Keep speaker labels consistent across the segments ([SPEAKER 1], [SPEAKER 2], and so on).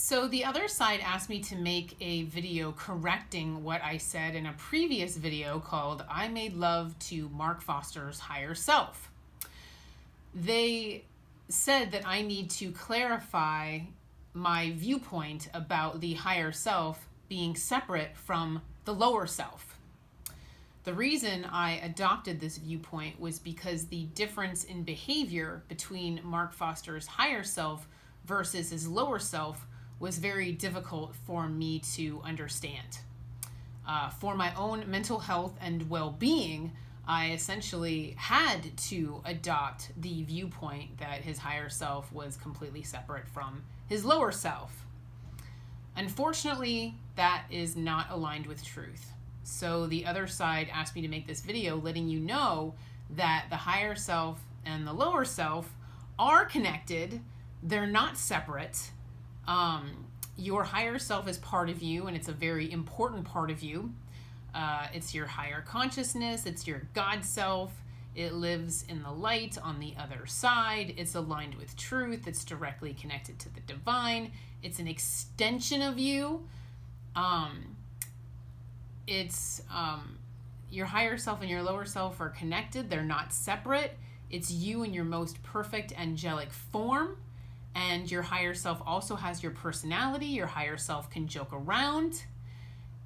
[SPEAKER 1] So the other side asked me to make a video correcting what I said in a previous video called I Made Love to Mark Foster's Higher Self. They said that I need to clarify my viewpoint about the higher self being separate from the lower self. The reason I adopted this viewpoint was because the difference in behavior between Mark Foster's higher self versus his lower self was very difficult for me to understand. For my own mental health and well-being, I essentially had to adopt the viewpoint that his higher self was completely separate from his lower self. Unfortunately, that is not aligned with truth. So the other side asked me to make this video letting you know that the higher self and the lower self are connected. They're not separate. Your higher self is part of you, and it's a very important part of you. It's your higher consciousness. It's your God self. It lives in the light on the other side. It's aligned with truth. It's directly connected to the divine. It's an extension of you. Your higher self and your lower self are connected. They're not separate. It's you in your most perfect angelic form. And your higher self also has your personality. Your higher self can joke around.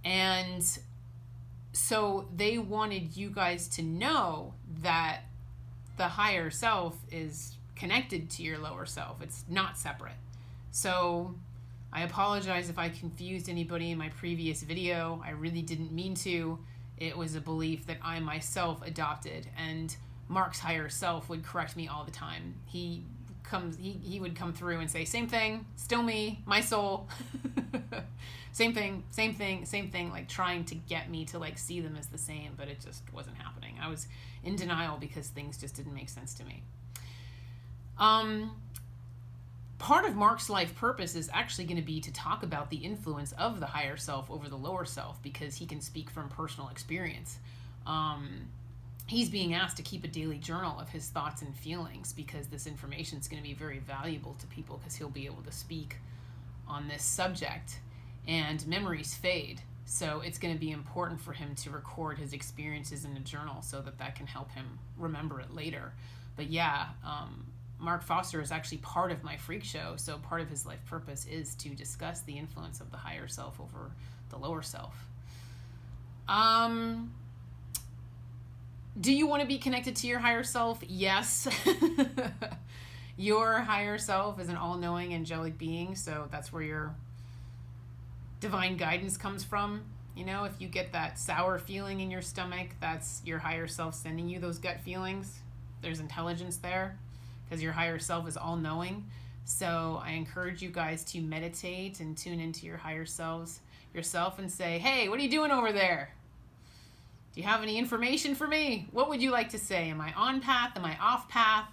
[SPEAKER 1] And so they wanted you guys to know that the higher self is connected to your lower self. It's not separate. So I apologize if I confused anybody in my previous video. I really didn't mean to. It was a belief that I myself adopted, and Mark's higher self would correct me all the time. He would come through and say, same thing, still me, my soul. same thing, like trying to get me to like see them as the same, but it just wasn't happening. I was in denial because things just didn't make sense to me. Part of Mark's life purpose is actually going to be to talk about the influence of the higher self over the lower self, because he can speak from personal experience. He's being asked to keep a daily journal of his thoughts and feelings because this information is going to be very valuable to people, because he'll be able to speak on this subject, and memories fade. So it's going to be important for him to record his experiences in a journal so that can help him remember it later. But yeah, Mark Foster is actually part of my freak show. So part of his life purpose is to discuss the influence of the higher self over the lower self. Do you want to be connected to your higher self? Yes. Your higher self is an all-knowing angelic being, so that's where your divine guidance comes from. You know, if you get that sour feeling in your stomach, that's your higher self sending you those gut feelings. There's intelligence there, because your higher self is all-knowing. So I encourage you guys to meditate and tune into your higher selves yourself and say, hey, what are you doing over there? Do you have any information for me? What would you like to say? Am I on path? Am I off path?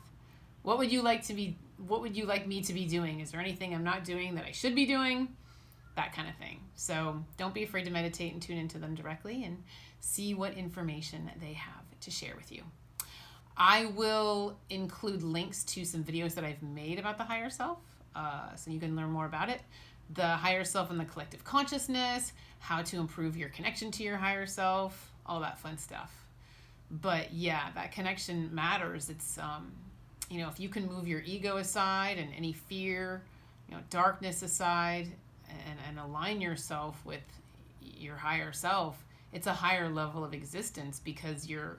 [SPEAKER 1] What would you like me to be doing? Is there anything I'm not doing that I should be doing? That kind of thing. So don't be afraid to meditate and tune into them directly and see what information they have to share with you. I will include links to some videos that I've made about the higher self, so you can learn more about it. The higher self and the collective consciousness, how to improve your connection to your higher self, all that fun stuff. But yeah, that connection matters. It's, if you can move your ego aside and any fear, darkness aside, and align yourself with your higher self, it's a higher level of existence, because you're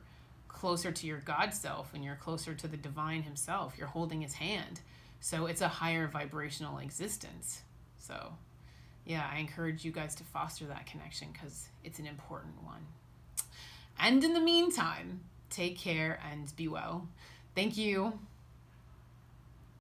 [SPEAKER 1] closer to your God self and you're closer to the divine himself. You're holding his hand. So it's a higher vibrational existence. So yeah, I encourage you guys to foster that connection, because it's an important one. And in the meantime, take care and be well. Thank you.